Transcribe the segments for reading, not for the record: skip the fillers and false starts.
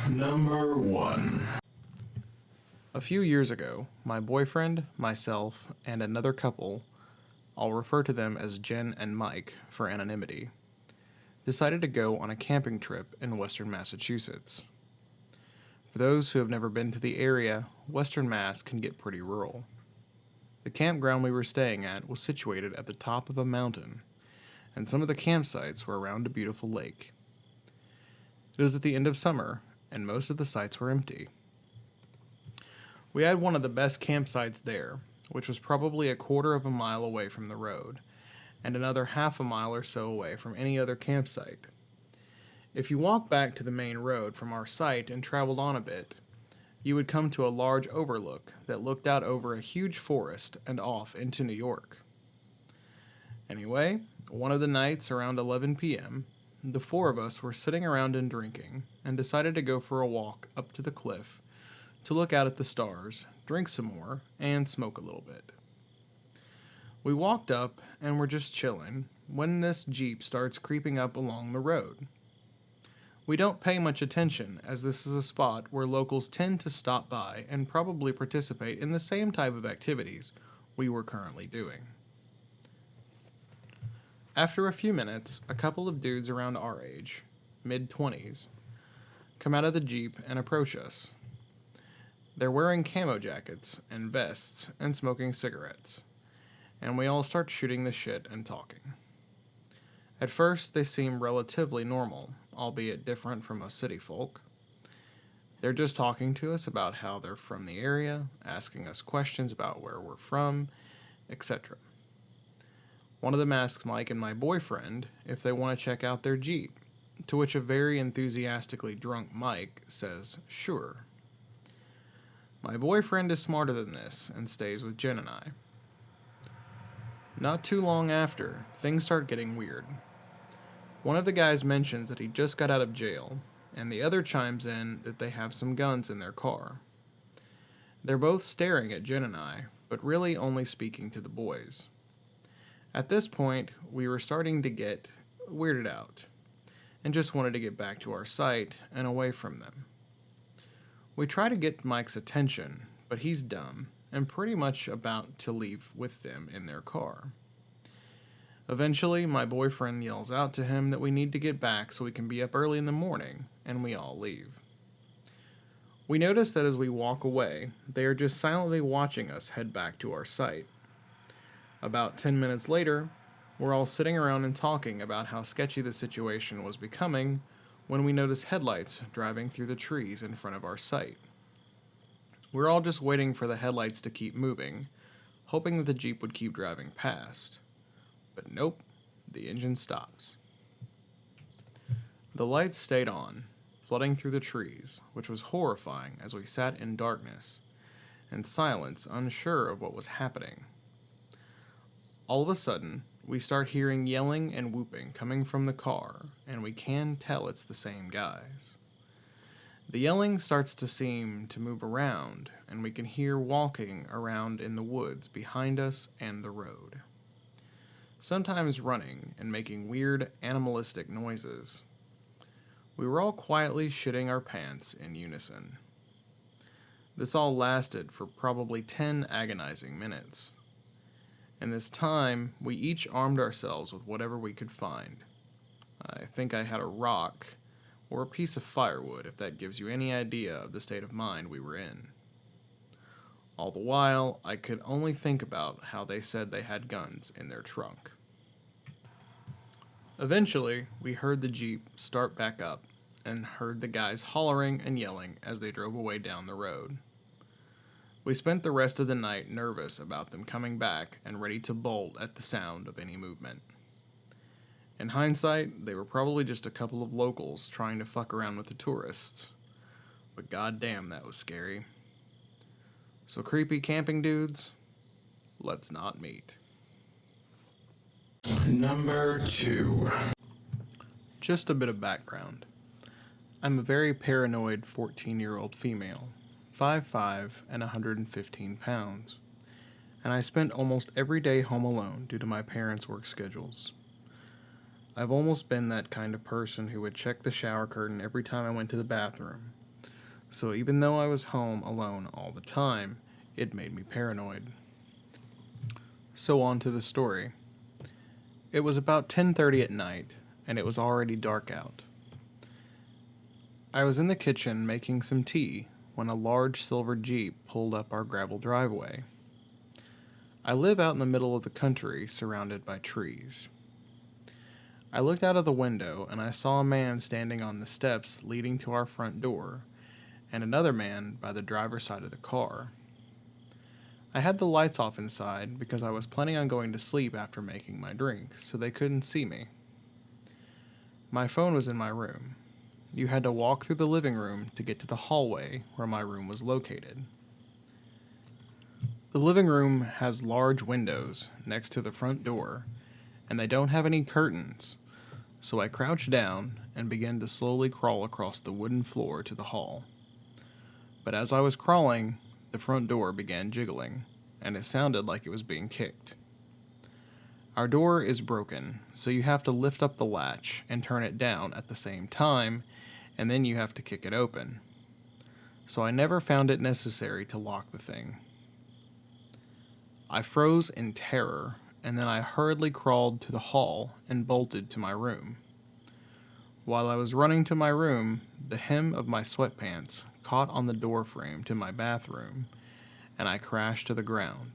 Number 1. A few years ago, my boyfriend, myself, and another couple, I'll refer to them as Jen and Mike for anonymity, decided to go on a camping trip in western Massachusetts. For those who have never been to the area, western Mass can get pretty rural. The campground we were staying at was situated at the top of a mountain, and some of the campsites were around a beautiful lake. It was at the end of summer, and most of the sites were empty. We had one of the best campsites there, which was probably a quarter of a mile away from the road, and another half a mile or so away from any other campsite. If you walked back to the main road from our site and traveled on a bit, you would come to a large overlook that looked out over a huge forest and off into New York. Anyway, one of the nights around 11 p.m., the four of us were sitting around and drinking, and decided to go for a walk up to the cliff to look out at the stars, drink some more, and smoke a little bit. We walked up and were just chilling when this Jeep starts creeping up along the road. We don't pay much attention, as this is a spot where locals tend to stop by and probably participate in the same type of activities we were currently doing. After a few minutes, a couple of dudes around our age, mid-20s, come out of the Jeep and approach us. They're wearing camo jackets and vests and smoking cigarettes, and we all start shooting the shit and talking. At first, they seem relatively normal, albeit different from us city folk. They're just talking to us about how they're from the area, asking us questions about where we're from, etc. One of them asks Mike and my boyfriend if they want to check out their Jeep, to which a very enthusiastically drunk Mike says, sure. My boyfriend is smarter than this and stays with Jen and I. Not too long after, things start getting weird. One of the guys mentions that he just got out of jail, and the other chimes in that they have some guns in their car. They're both staring at Jen and I, but really only speaking to the boys. At this point, we were starting to get weirded out, and just wanted to get back to our site and away from them. We try to get Mike's attention, but he's dumb, and pretty much about to leave with them in their car. Eventually, my boyfriend yells out to him that we need to get back so we can be up early in the morning, and we all leave. We notice that as we walk away, they are just silently watching us head back to our site. About 10 minutes later, we're all sitting around and talking about how sketchy the situation was becoming when we notice headlights driving through the trees in front of our site. We're all just waiting for the headlights to keep moving, hoping that the Jeep would keep driving past. But nope, the engine stops. The lights stayed on, flooding through the trees, which was horrifying as we sat in darkness and silence, unsure of what was happening. All of a sudden, we start hearing yelling and whooping coming from the car, and we can tell it's the same guys. The yelling starts to seem to move around, and we can hear walking around in the woods behind us and the road. Sometimes running and making weird animalistic noises. We were all quietly shitting our pants in unison. This all lasted for probably 10 agonizing minutes. In this time, we each armed ourselves with whatever we could find. I think I had a rock, or a piece of firewood, if that gives you any idea of the state of mind we were in. All the while, I could only think about how they said they had guns in their trunk. Eventually, we heard the Jeep start back up, and heard the guys hollering and yelling as they drove away down the road. We spent the rest of the night nervous about them coming back and ready to bolt at the sound of any movement. In hindsight, they were probably just a couple of locals trying to fuck around with the tourists. But goddamn, that was scary. So creepy camping dudes, let's not meet. Number 2. Just a bit of background. I'm a very paranoid 14-year-old female, 5'5" and 115 pounds, and I spent almost every day home alone due to my parents' work schedules. I've almost been that kind of person who would check the shower curtain every time I went to the bathroom, So even though I was home alone all the time, it made me paranoid. So on to the story. It was about 10:30 at night, and it was already dark out. I was in the kitchen making some tea when a large silver Jeep pulled up our gravel driveway. I live out in the middle of the country, surrounded by trees. I looked out of the window and I saw a man standing on the steps leading to our front door, and another man by the driver's side of the car. I had the lights off inside because I was planning on going to sleep after making my drink, so they couldn't see me. My phone was in my room. You had to walk through the living room to get to the hallway where my room was located. The living room has large windows next to the front door, and they don't have any curtains, so I crouched down and began to slowly crawl across the wooden floor to the hall. But as I was crawling, the front door began jiggling, and it sounded like it was being kicked. Our door is broken, so you have to lift up the latch and turn it down at the same time, and then you have to kick it open. So I never found it necessary to lock the thing. I froze in terror, and then I hurriedly crawled to the hall and bolted to my room. While I was running to my room, the hem of my sweatpants caught on the door frame to my bathroom, and I crashed to the ground.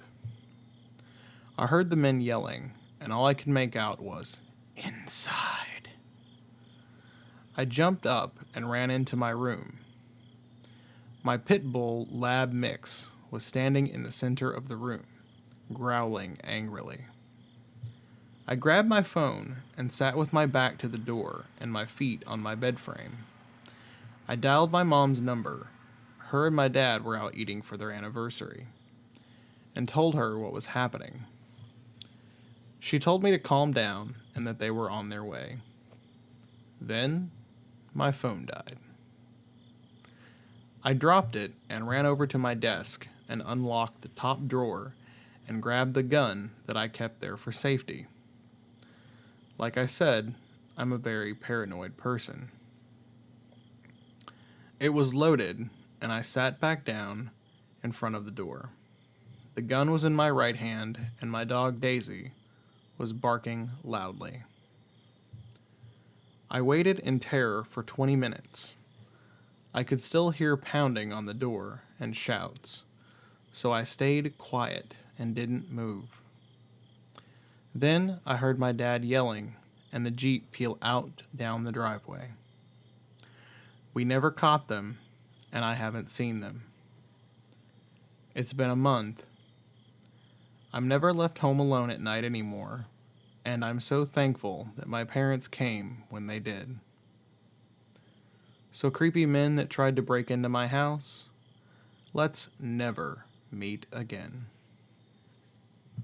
I heard the men yelling, and all I could make out was, "Inside." I jumped up and ran into my room. My pit bull lab mix was standing in the center of the room, growling angrily. I grabbed my phone and sat with my back to the door and my feet on my bed frame. I dialed my mom's number. Her and my dad were out eating for their anniversary, and told her what was happening. She told me to calm down and that they were on their way. Then, my phone died. I dropped it and ran over to my desk and unlocked the top drawer and grabbed the gun that I kept there for safety. Like I said, I'm a very paranoid person. It was loaded, and I sat back down in front of the door. The gun was in my right hand, and my dog Daisy was barking loudly. I waited in terror for 20 minutes. I could still hear pounding on the door and shouts, so I stayed quiet and didn't move. Then I heard my dad yelling and the Jeep peel out down the driveway. We never caught them, and I haven't seen them. It's been a month. I'm never left home alone at night anymore, and I'm so thankful that my parents came when they did. So creepy men that tried to break into my house, let's never meet again.